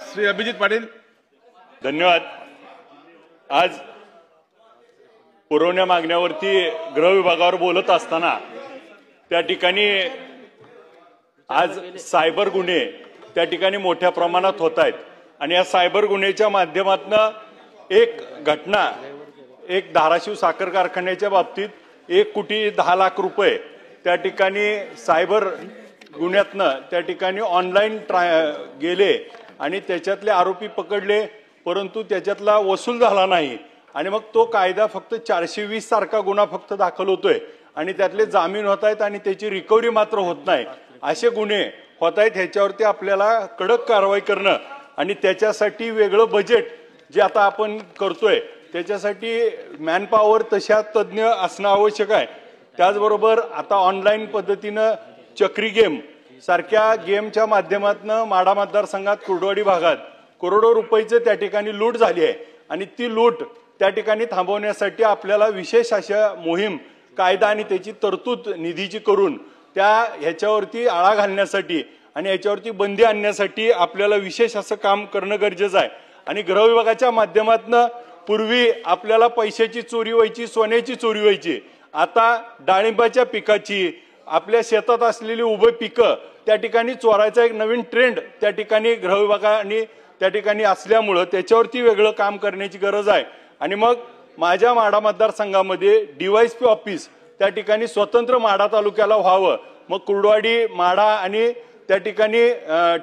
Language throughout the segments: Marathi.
श्री अभिजित पाटील. धन्यवाद. आज पुरवण्या मागण्यावरती गृह विभागावर बोलत असताना त्या ठिकाणी आज सायबर गुन्हे त्या ठिकाणी मोठ्या प्रमाणात होत आहेत आणि या सायबर गुन्ह्याच्या माध्यमातून एक घटना, एक धाराशिव साखर कारखान्याच्या बाबतीत 1,10,00,000 रुपये त्या ठिकाणी सायबर गुन्ह्यातनं त्या ठिकाणी ऑनलाईन गेले आणि त्याच्यातले आरोपी पकडले, परंतु त्याच्यातला वसूल झाला नाही आणि मग तो कायदा फक्त 420 सारखा गुन्हा फक्त दाखल होतोय आणि त्यातले जामीन होत आहेत आणि त्याची रिकव्हरी मात्र होत नाही. असे गुन्हे होत आहेत. ह्याच्यावरती आपल्याला कडक कारवाई करणं आणि त्याच्यासाठी वेगळं बजेट जे आता आपण करतोय त्याच्यासाठी मॅनपॉवर तशा तज्ज्ञ असणं आवश्यक आहे. त्याचबरोबर आता ऑनलाईन पद्धतीनं चक्री गेम सारख्या गेमच्या माध्यमातून माढा मतदारसंघात कुर्डवाडी भागात करोडो रुपयाचे त्या ठिकाणी लूट झाली आहे आणि ती लूट त्या ठिकाणी थांबवण्यासाठी आपल्याला विशेष अशा मोहीम कायदा आणि त्याची तरतूद निधीची करून ह्याच्यावरती आळा घालण्यासाठी आणि ह्याच्यावरती बंदी आणण्यासाठी आपल्याला विशेष असं काम करणं गरजेचं आहे. आणि गृह विभागाच्या माध्यमातून पूर्वी आपल्याला पैशाची चोरी व्हायची, सोन्याची चोरी व्हायची. आता डाळिंबाच्या पिकाची, आपल्या शेतात असलेली उभे पिकं त्या ठिकाणी चोरायचा एक नवीन ट्रेंड त्या ठिकाणी गृह विभागाने त्या ठिकाणी असल्यामुळं त्याच्यावरती वेगळं काम करण्याची गरज आहे. आणि मग माझ्या माढा मतदारसंघामध्ये DYSP ऑफिस त्या ठिकाणी स्वतंत्र माढा तालुक्याला व्हावं. मग कुर्डवाडी, माढा आणि त्या ठिकाणी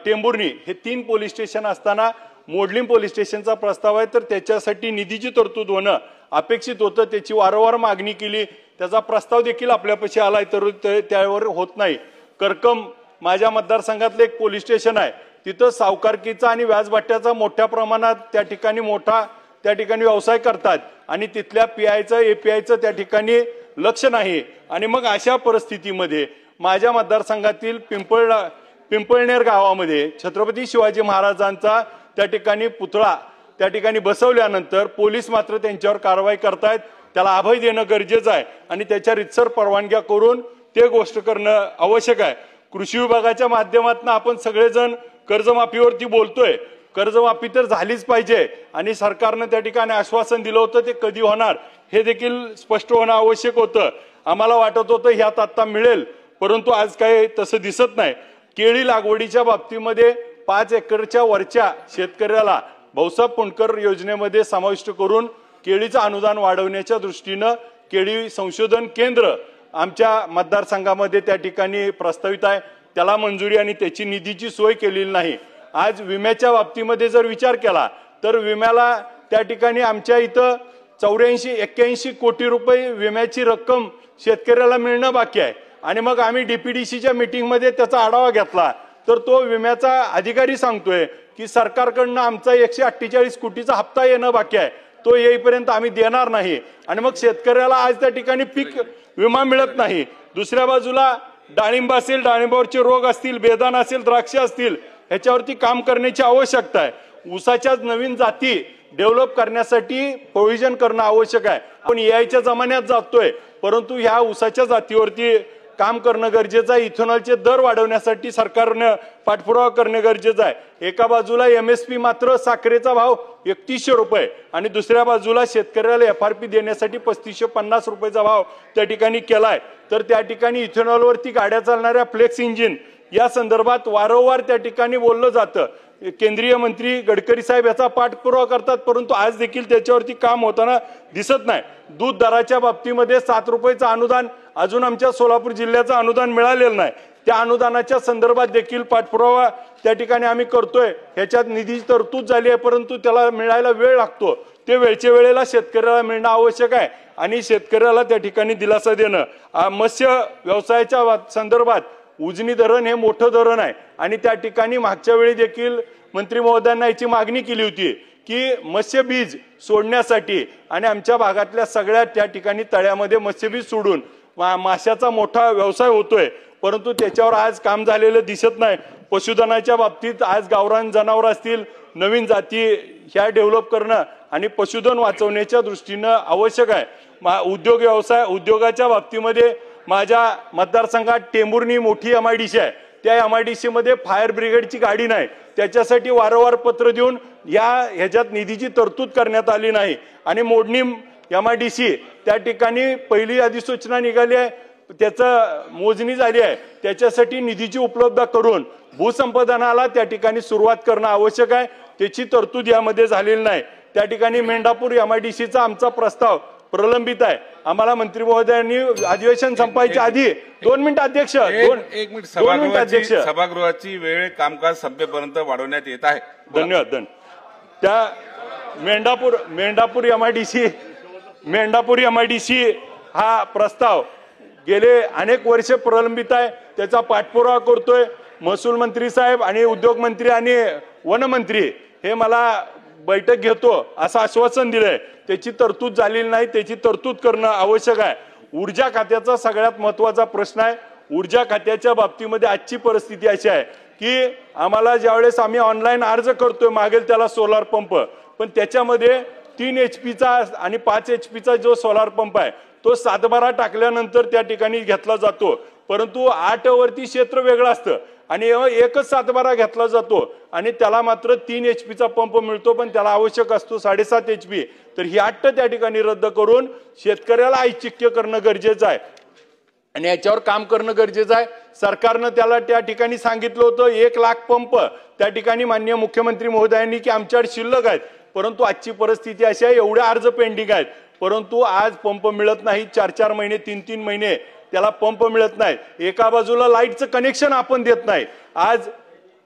टेंभुर्णी हे 3 पोलीस स्टेशन असताना मोडलीम पोलीस स्टेशनचा प्रस्ताव आहे, तर त्याच्यासाठी निधीची तरतूद होणं अपेक्षित होतं. त्याची वारंवार मागणी केली, त्याचा प्रस्ताव देखील आपल्यापाशी आलाय, तर त्यावर होत नाही. करकम माझ्या मतदारसंघातलं एक पोलीस स्टेशन आहे, तिथं सावकारकीचा आणि व्याजभट्ट्याचा मोठ्या प्रमाणात त्या ठिकाणी व्यवसाय करतात आणि तिथल्या PIचं APIचं त्या ठिकाणी लक्ष नाही. आणि मग अशा परिस्थितीमध्ये माझ्या मतदारसंघातील पिंपळनेर गावामध्ये छत्रपती शिवाजी महाराजांचा त्या ठिकाणी पुतळा त्या ठिकाणी बसवल्यानंतर पोलीस मात्र त्यांच्यावर कारवाई करतायत. त्याला अभय देणं गरजेचं आहे आणि त्याच्या रितसर परवानग्या करून ते गोष्ट करणं आवश्यक आहे. कृषी विभागाच्या माध्यमातून आपण सगळेजण कर्जमाफीवरती बोलतोय. कर्जमाफी तर झालीच पाहिजे आणि सरकारनं त्या ठिकाणी आश्वासन दिलं होतं, ते कधी होणार हे देखील स्पष्ट होणं आवश्यक होतं. आम्हाला वाटत होतं ह्यात आता मिळेल, परंतु आज काही तसं दिसत नाही. केळी लागवडीच्या बाबतीमध्ये 5 एकरच्या वरच्या शेतकऱ्याला भाऊसाहेब पुंडकर योजनेमध्ये समाविष्ट करून केळीचं अनुदान वाढवण्याच्या दृष्टीनं केळी संशोधन केंद्र आमच्या मतदारसंघामध्ये त्या ठिकाणी प्रस्तावित आहे. त्याला मंजुरी आणि त्याची निधीची सोय केलेली नाही. आज विम्याच्या बाबतीमध्ये जर विचार केला तर विम्याला त्या ठिकाणी आमच्या इथं 84-81 कोटी रुपये विम्याची रक्कम शेतकऱ्याला मिळणं बाकी आहे. आणि मग आम्ही DPDCच्या मीटिंगमध्ये त्याचा आढावा घेतला तर तो विम्याचा अधिकारी सांगतोय की सरकारकडनं आमचा 148 कोटीचा हप्ता येणं बाकी आहे, तो येईपर्यंत आम्ही देणार नाही. आणि मग शेतकऱ्याला आज त्या ठिकाणी पीक विमा मिळत नाही. दुसऱ्या बाजूला डाळिंब असेल, डाळिंबावरचे रोग असतील, बेदाण असेल, द्राक्ष असतील, ह्याच्यावरती काम करण्याची आवश्यकता आहे. ऊसाच्या नवीन जाती डेव्हलप करण्यासाठी प्रोव्हिजन करणं आवश्यक आहे. आपण AI च्या जमान्यात जातोय, परंतु ह्या ऊसाच्या जातीवरती काम करणं गरजेचं आहे. इथेनॉलचे दर वाढवण्यासाठी सरकारनं पाठपुरावा करणं गरजेचं आहे. एका बाजूला MSP मात्र साखरेचा भाव 3100 रुपये आणि दुसऱ्या बाजूला शेतकऱ्याला FRP देण्यासाठी 3550 रुपयाचा भाव त्या ठिकाणी केलाय. तर त्या ठिकाणी इथेनॉलवरती गाड्या चालणाऱ्या फ्लेक्स इंजिन या संदर्भात वारंवार त्या ठिकाणी बोललं जातं. केंद्रीय मंत्री गडकरी साहेब याचा पाठपुरावा करतात, परंतु आज देखील त्याच्यावरती काम होताना दिसत नाही. दूध दराच्या बाबतीमध्ये 7 रुपयाचं अनुदान अजून आमच्या सोलापूर जिल्ह्याचं अनुदान मिळालेलं नाही. त्या अनुदानाच्या संदर्भात देखील पाठपुरावा त्या ठिकाणी आम्ही करतोय. ह्याच्यात निधीची तरतूद झाली आहे, परंतु त्याला मिळायला वेळ लागतो. ते वेळच्या वेळेला शेतकऱ्याला मिळणं आवश्यक आहे आणि शेतकऱ्याला त्या ठिकाणी दिलासा देणं. मत्स्य व्यवसायाच्या संदर्भात उजनी धरण हे मोठं धरण आहे आणि त्या ठिकाणी मागच्या वेळी देखील मंत्री महोदयांना याची मागणी केली होती की मत्स्यबीज सोडण्यासाठी आणि आमच्या भागातल्या सगळ्या त्या ठिकाणी तळ्यामध्ये मत्स्यबीज सोडून माशाचा मोठा व्यवसाय होतोय, परंतु त्याच्यावर आज काम झालेलं दिसत नाही. पशुधनाच्या बाबतीत आज गावरान जनावर असतील, नवीन जाती ह्या डेव्हलप करणं आणि पशुधन वाचवण्याच्या दृष्टीनं आवश्यक आहे. उद्योगाच्या बाबतीमध्ये माझ्या मतदारसंघात टेंभुर्णी मोठी MIDC आहे, त्या MIDC मध्ये फायर ब्रिगेडची गाडी नाही, त्याच्यासाठी वारंवार पत्र देऊन ह्याच्यात निधीची तरतूद करण्यात आली नाही। आणि मोडणी MIDC त्या ठिकाणी पहिली अधिसूचना निघाली आहे, त्याचं मोजणी झाली आहे, त्याच्यासाठी निधीची उपलब्धता करून भूसंपादनाला त्या ठिकाणी सुरुवात करणं आवश्यक आहे, त्याची तरतूद यामध्ये झालेली नाही। त्या ठिकाणी मेंढापूर MIDCचा आमचा प्रस्ताव प्रलंबित आहे। आम्हाला मंत्री महोदयांनी अधिवेशन संपायच्या आधी 2 मिनिट अध्यक्ष, 1 मिनिट सभागृहाची वेळ कामकाज संपेपर्यंत वाढवण्यात येत आहे। धन्यवाद। त्या मेंढापूर MIDC हा प्रस्ताव गेले अनेक वर्ष प्रलंबित आहे, त्याचा पाठपुरावा करतोय। महसूल मंत्री साहेब आणि उद्योग मंत्री आणि वनमंत्री हे मला बैठक घेतो असं आश्वासन दिलंय, त्याची तरतूद झालेली नाही, त्याची तरतूद करणं आवश्यक आहे। ऊर्जा खात्याचा सगळ्यात महत्त्वाचा प्रश्न आहे। ऊर्जा खात्याच्या बाबतीमध्ये आजची परिस्थिती अशी आहे की आम्हाला ज्यावेळेस आम्ही ऑनलाईन अर्ज करतोय मागेल त्याला सोलार पंप, पण त्याच्यामध्ये 3 HPचा आणि 5 HPचा जो सोलार पंप आहे तो 7/12 टाकल्यानंतर त्या ठिकाणी घेतला जातो, परंतु 8 वरती क्षेत्र वेगळं असतं आणि एकच 7/12 घेतला जातो आणि त्याला मात्र 3 HPचा पंप मिळतो, पण त्याला आवश्यक असतो 7.5 HP। तर ही अट त्या ठिकाणी रद्द करून शेतकऱ्याला ऐच्छिक्य करणं गरजेचं आहे आणि याच्यावर काम करणं गरजेचं आहे। सरकारनं त्याला त्या ठिकाणी सांगितलं होतं 1 लाख पंप त्या ठिकाणी माननीय मुख्यमंत्री महोदयांनी की आमच्याकडे शिल्लक आहेत, परंतु आजची परिस्थिती अशी आहे एवढे अर्ज पेंडिंग आहेत, परंतु आज पंप मिळत नाही। 4-4 महिने 3-3 महिने त्याला पंप मिळत नाही। एका बाजूला लाईटचं कनेक्शन आपण देत नाही। आज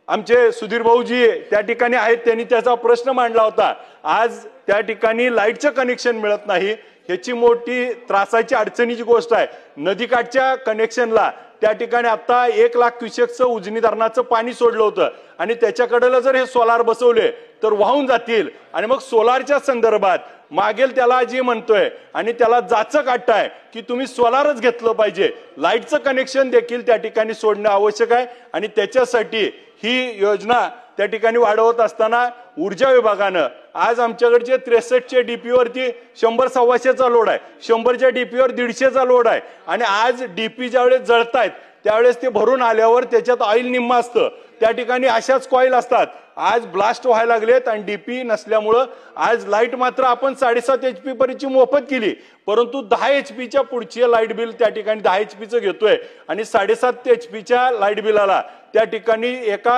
आमचे सुधीर भाऊजी त्या ठिकाणी आहेत, त्यांनी त्याचा प्रश्न मांडला होता, आज त्या ठिकाणी लाईटचं कनेक्शन मिळत नाही, ह्याची मोठी त्रासाची अडचणीची गोष्ट आहे। नदीकाठच्या कनेक्शनला त्या ठिकाणी आता 1 लाख क्युसेकचं उजनी धरणाचं पाणी सोडलं होतं आणि त्याच्याकडेला जर हे सोलार बसवले तर वाहून जातील आणि मग सोलारच्या संदर्भात मागेल त्याला जे म्हणतोय आणि त्याला जाचं काढताय की तुम्ही सोलारच घेतलं पाहिजे, लाईटचं कनेक्शन देखील त्या ठिकाणी सोडणं आवश्यक आहे। आणि त्याच्यासाठी ही योजना त्या ठिकाणी वाढवत असताना ऊर्जा विभागानं आज आमच्याकडचे 63चे DP वरती 100-125चा लोड आहे, 100च्या DP वर 150चा लोड आहे आणि आज DP ज्यावेळेस जळतायत त्यावेळेस ते भरून आल्यावर त्याच्यात ऑइल निम्मा असतं, त्या ठिकाणी अशाच कॉईल असतात। आज ब्लास्ट व्हायला लागलेत आणि DP नसल्यामुळं आज लाईट मात्र आपण 7.5 HP पर्यंतची मोफत केली, परंतु 10 HPच्या पुढची लाईट बिल त्या ठिकाणी 10 HPचं घेतोय आणि 7.5 HPच्या लाईट बिलाला त्या ठिकाणी एका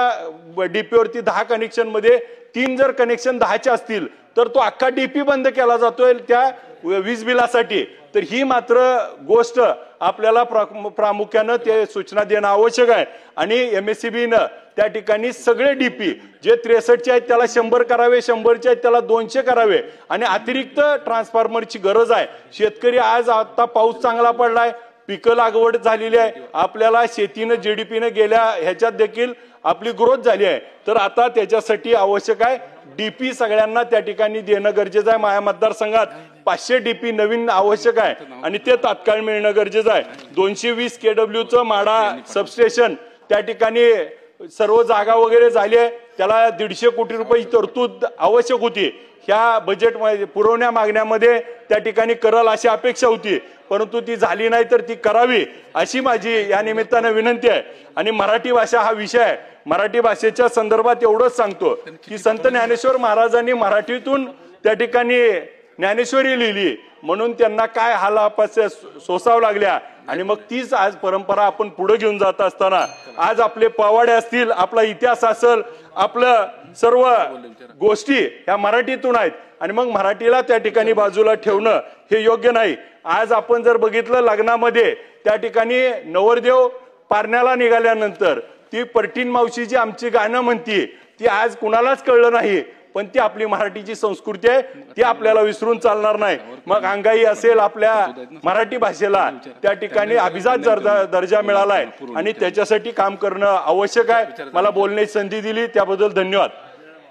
DP वरती 10 कनेक्शन मध्ये 3 जर कनेक्शन 10चे असतील तर तो अख्खा DP बंद केला जातोय त्या वीज बिलासाठी। तर ही मात्र गोष्ट आपल्याला प्रामुख्यानं ते सूचना देणं आवश्यक आहे आणि MSEBनं त्या ठिकाणी सगळे DP जे 63चे आहेत त्याला 100 करावे, 100चे आहेत त्याला 200 करावे आणि अतिरिक्त ट्रान्सफॉर्मरची गरज आहे। शेतकरी आज आता पाऊस चांगला पडलाय, पिकं लागवड झालेली आहे, आपल्याला शेतीनं GDPनं गेल्या ह्याच्यात देखील आपली ग्रोथ झाली आहे, तर आता त्याच्यासाठी आवश्यक आहे DP सगळ्यांना त्या ठिकाणी देणं गरजेचं आहे। माझ्या मतदारसंघात 500 DP नवीन आवश्यक आहे आणि ते तात्काळ मिळणं गरजेचं आहे। 220 KWचं माडा सबस्टेशन त्या ठिकाणी सर्व जागा वगैरे झाली आहे, त्याला 150 कोटी रुपयाची तरतूद आवश्यक होती, ह्या बजेटमध्ये पुरवण्या मागण्यामध्ये त्या ठिकाणी करल अशी अपेक्षा होती, परंतु ती झाली नाही, तर ती करावी अशी माझी या निमित्तानं विनंती आहे। आणि मराठी भाषा हा विषय आहे, मराठी भाषेच्या संदर्भात एवढंच सांगतो की संत ज्ञानेश्वर महाराजांनी मराठीतून त्या ठिकाणी ज्ञानेश्वरी लिहिली, म्हणून त्यांना काय हालापास्या सोसावं लागल्या आणि मग तीच आज परंपरा आपण पुढे घेऊन जात असताना आज आपले पवाडे असतील, आपला इतिहास असेल, आपलं सर्व गोष्टी ह्या मराठीतून आहेत आणि मग मराठीला त्या ठिकाणी बाजूला ठेवणं हे योग्य नाही। आज आपण जर बघितलं लग्नामध्ये त्या ठिकाणी नवरदेव पारण्याला निघाल्यानंतर ती परटीन मावशी जी आमची गाणं म्हणती ती आज कुणालाच कळलं नाही, पण ती आपली मराठीची संस्कृती आहे, ती आपल्याला विसरून चालणार नाही। मग अंगाई असेल, आपल्या मराठी भाषेला त्या ठिकाणी अभिजात दर्जा मिळालाय आणि त्याच्यासाठी काम करणं आवश्यक आहे। मला बोलण्याची संधी दिली त्याबद्दल धन्यवाद।